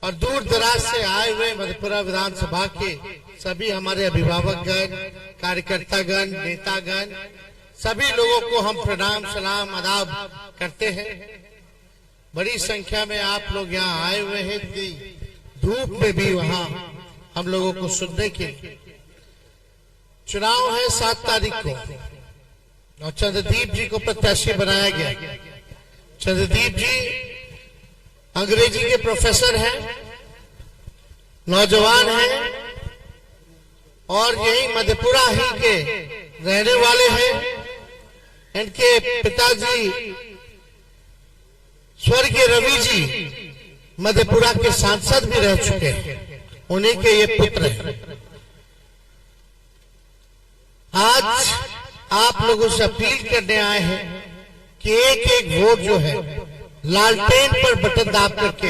और दूर दराज से आए हुए मधेपुरा विधानसभा के सभी हमारे अभिभावकगण, कार्यकर्तागण, नेतागण, सभी लोगों को हम प्रणाम, सलाम, आदाब करते हैं। बड़ी संख्या में आप लोग यहाँ आए हुए हैं कि धूप में भी वहाँ हम लोगों को सुनने के लिए। चुनाव है 7 तारीख को और चंद्रदीप जी को प्रत्याशी बनाया गया। चंद्रदीप जी अंग्रेजी के प्रोफेसर हैं, नौजवान हैं और यही मधेपुरा ही के रहने वाले हैं। इनके पिताजी स्वर्गीय रवि जी मधेपुरा के सांसद भी रह चुके हैं, उन्हीं के ये पुत्र हैं। आज आप लोगों से अपील करने आए हैं कि एक एक वोट जो है लालटेन पर बटन दाब करके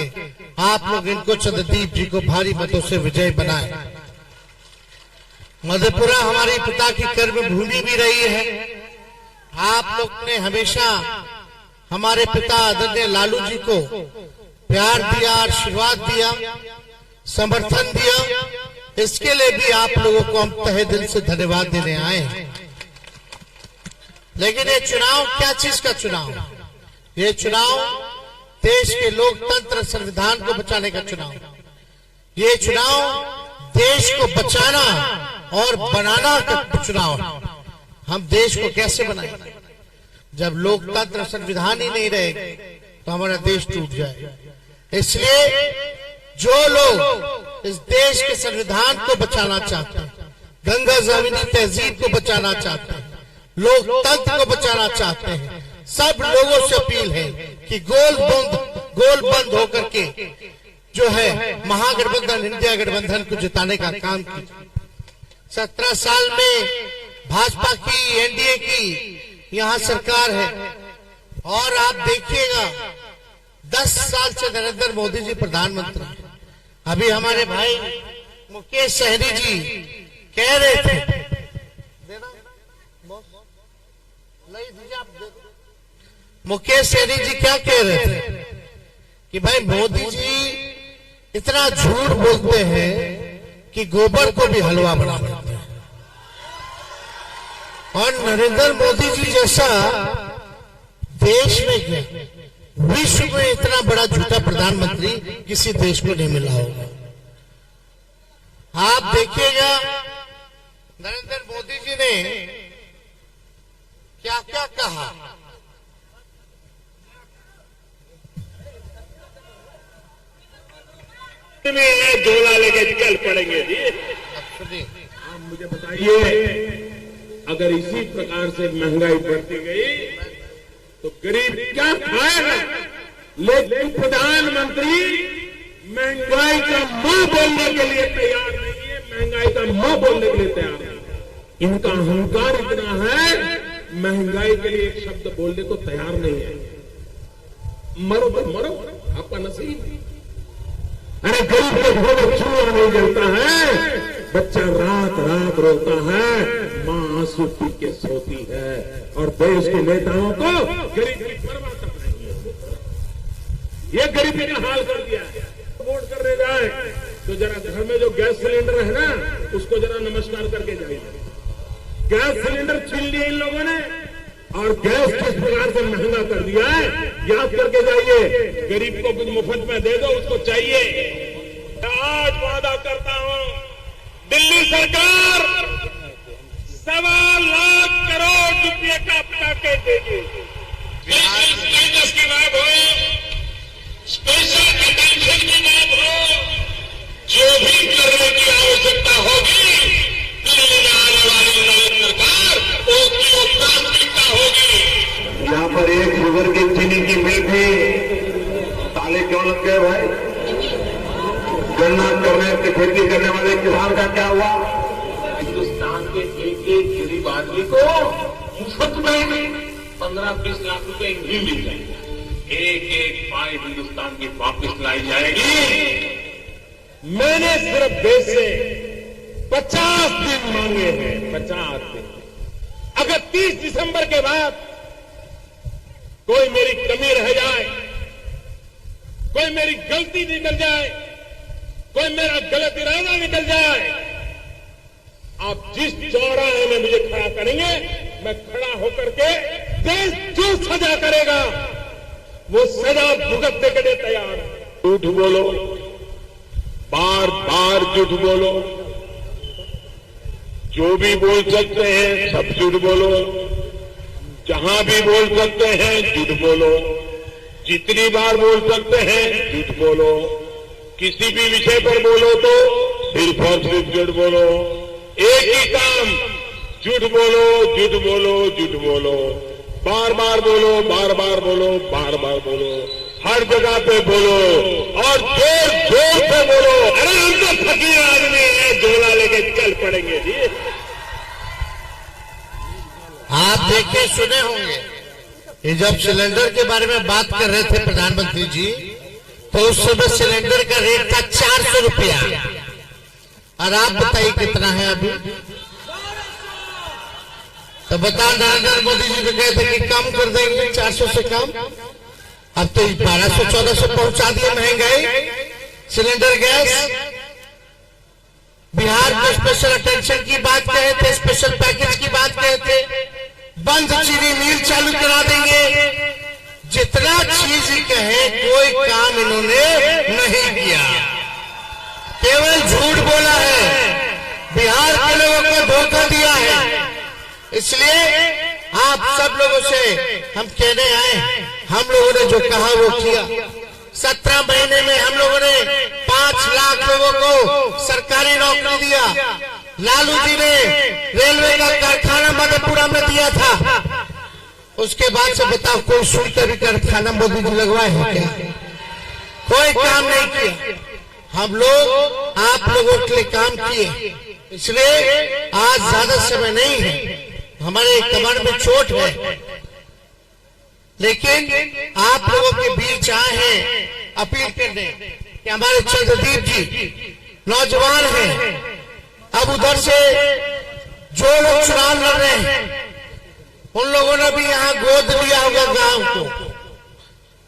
आप लोग इनको चंद्रदीप जी को भारी मतों से विजय बनाए। मधेपुरा हमारे पिता की कर्म भूमि भी रही है। आप लोग ने हमेशा हमारे पिता आदरणीय लालू जी को प्यार दिया, आशीर्वाद दिया, समर्थन दिया। इसके लिए भी आप लोगों को हम तहे दिल से धन्यवाद देने आए हैं। लेकिन ये चुनाव क्या चीज का चुनाव? ये चुनाव देश के लोकतंत्र संविधान को बचाने का चुनाव। ये चुनाव देश को बचाना और बनाना का चुनाव। हम देश को कैसे बनाएंगे? जब लोकतंत्र संविधान ही नहीं रहेगा तो हमारा देश टूट जाएगा। इसलिए जो लोग इस देश के संविधान को बचाना चाहते हैं, गंगा जमीनी तहजीब को बचाना चाहते हैं, लोकतंत्र को बचाना चाहते हैं, सब लोगों से अपील है कि गोल बंद होकर के जो है महागठबंधन, इंडिया गठबंधन को जिताने का काम कीजिए। 17 साल में भाजपा की, एनडीए की यहाँ सरकार है और आप देखिएगा 10 साल से नरेंद्र मोदी जी प्रधानमंत्री। अभी हमारे भाई मुकेश सहनी जी कह रहे थे, मुकेश सहनी जी क्या कह रहे थे कि भाई मोदी जी इतना झूठ बोलते हैं कि गोबर को भी हलवा बना देते हैं। और नरेंद्र मोदी जी जैसा देश में, विश्व में इतना बड़ा झूठा प्रधानमंत्री किसी देश को नहीं मिला होगा। आप देखिएगा नरेंद्र मोदी जी ने क्या क्या कहा। में झोला लेके चल पड़ेंगे जी। आप मुझे बताइए, अगर इसी प्रकार से महंगाई बढ़ती गई तो गरीब क्या खाएगा? लेकिन प्रधानमंत्री महंगाई का मुंह बोलने के लिए तैयार नहीं है, महंगाई का मुंह बोलने के लिए तैयार नहीं। इनका अहंकार इतना है, महंगाई के लिए एक शब्द बोलने को तैयार नहीं है। मरो तो मरो, आपका नसीब। अरे गरीब के घर में चूल्हा नहीं जलता है, बच्चा रात रात रोता है, मां आंसू पी के सोती है और देश के नेताओं को गरीब की परवाह तक नहीं है। ये गरीबी का हाल कर दिया है। वोट करने जाए तो जरा घर में जो गैस सिलेंडर है ना, उसको जरा नमस्कार करके जाइए। गैस सिलेंडर छीन लिए इन लोगों ने और गैस किस प्रकार से महंगा कर दिया है, याद करके जाइए। गरीब को कुछ मुफ्त में दे दो, उसको चाहिए। आज वादा करता हूं, दिल्ली सरकार 1.25 लाख करोड़ रुपए का पैकेज देगी। स्टेटस की बात हो, स्पेशल अटेंशन की बात हो, जो भी करने की आवश्यकता होगी दिल्ली में आने वाली नई सरकार उसकी प्राथमिकता होगी। यहाँ पर एक शुगर की चीनी की मिल थी, ताले क्यों लग गए भाई? गन्ना करने की खेती करने वाले किसान का क्या हुआ? हिंदुस्तान के एक एक गरीब आदमी को मुफ्त में 15-20 लाख रुपए भी मिल जाएंगे। एक एक पाई हिंदुस्तान की वापस लाई जाएगी। मैंने सिर्फ देश से 50 दिन मांगे हैं, 50 दिन। अगर 30 दिसंबर के बाद कोई मेरी कमी रह जाए, कोई मेरी गलती निकल जाए कोई मेरा गलत इरादा निकल जाए, आप जिस चौराहे में मुझे खड़ा करेंगे, मैं खड़ा होकर के देश जो सजा करेगा वो सजा भुगतने के लिए तैयार है। झूठ बोलो, बार बार झूठ बोलो, जो भी बोल सकते हैं सब झूठ बोलो, जहां भी बोल सकते हैं झूठ बोलो, जितनी बार बोल सकते हैं झूठ बोलो, किसी भी विषय पर बोलो तो सिर्फ और सिर्फ झूठ बोलो। एक ही काम, झूठ बोलो, झूठ बोलो, झूठ बोलो, बार बार बोलो, बार बार बोलो, बार बार बोलो, हर जगह पे बोलो और जोर जोर से बोलो। अरे हम तो फकीर आदमी हैं, झोला लेके चल पड़ेंगे जी। आप देखे सुने होंगे कि जब सिलेंडर के बारे में बात कर रहे थे प्रधानमंत्री जी, तो उस समय सिलेंडर का रेट था 400 रुपया, और आप बताइए कितना है अभी। तो बता, नरेंद्र मोदी जी तो कहते कि कम कर देंगे 400 से कम, अब तो 1200-1400 पहुंचा दिए महंगाई सिलेंडर गैस। बिहार को स्पेशल अटेंशन की बात कहे थे, स्पेशल पैकेज की बात कहे थे, बंद चीनी मिल चालू करा देंगे। जितना चीज कहे कोई काम इन्होंने नहीं किया, केवल झूठ बोला है, बिहार के लोगों को धोखा दिया है। इसलिए आप सब लोगों से हम कहने आए, हम लोगों ने जो कहा वो किया। 17 महीने में हम लोगों ने 5 लाख लोगों को सरकारी नौकरी दिया। लालू जी ने रेलवे का कारखाना मधेपुरा में दिया था, उसके बाद से बताओ कोई सुन कर भी कारखाना मोदी जी लगवाए हैं क्या? कोई काम नहीं किया। हम लोग आप लोगों के लिए काम किए, इसलिए आज ज्यादा समय नहीं है, हमारे कमर में चोट है, लेकिन आप लोगों के बीच आए हैं अपील करने कि हमारे चंद्रदीप जी नौजवान हैं। अब उधर से जो लोग चुनाव लड़ रहे हैं उन लोगों ने भी यहाँ गोद लिया होगा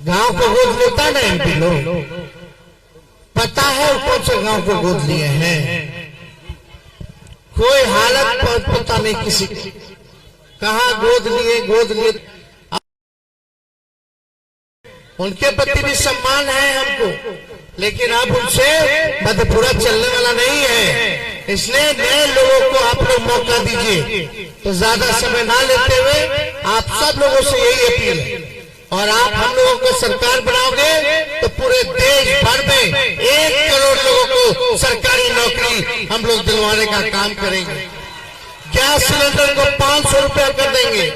गांव को गोद लेता है ना एमपी लोग, पता है कौन से गांव को गोद लिए हैं। कोई हालत पता नहीं किसी की, कहाँ गोद लिए। उनके प्रति भी सम्मान है हमको, लेकिन अब उनसे मधेपुरा चलने वाला नहीं है। इसलिए नए लोगों को आप लोग मौका दीजिए। तो ज्यादा समय ना लेते हुए आप सब लोगों से यही अपील है, और आप हम लोगों को सरकार बनाओगे तो पूरे देश भर में 1 करोड़ लोगों को सरकारी नौकरी हम लोग दिलवाने का काम करेंगे। गैस सिलेंडर को 500 रुपया कर देंगे,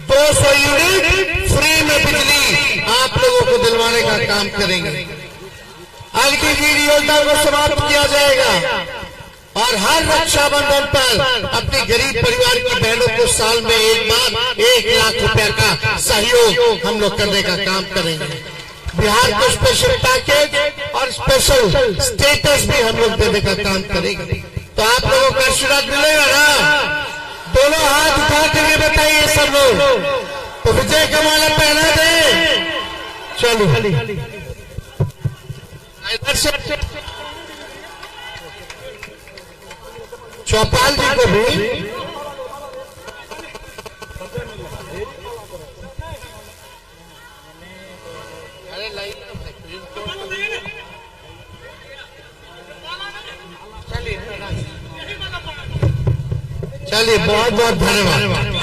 200 यूनिट फ्री में बिजली आप लोगों को दिलवाने का काम करेंगे। अग्निवीर योजना को समाप्त किया जाएगा, और हर रक्षाबंधन पर अपनी गरीब परिवार की बहनों को साल में एक बार 1 लाख रुपया का सहयोग हम लोग करने का काम करेंगे। बिहार को स्पेशल पैकेज और स्पेशल स्टेटस भी हम लोग देने का काम करेंगे। तो आप लोगों का आशीर्वाद मिलेगा ना? दोनों हाथ उठा करके बताइए सब लोग, तो विजय का माला पहना दे। चलो इधर से चौपाल जी को भी चलिए बहुत बहुत धन्यवाद।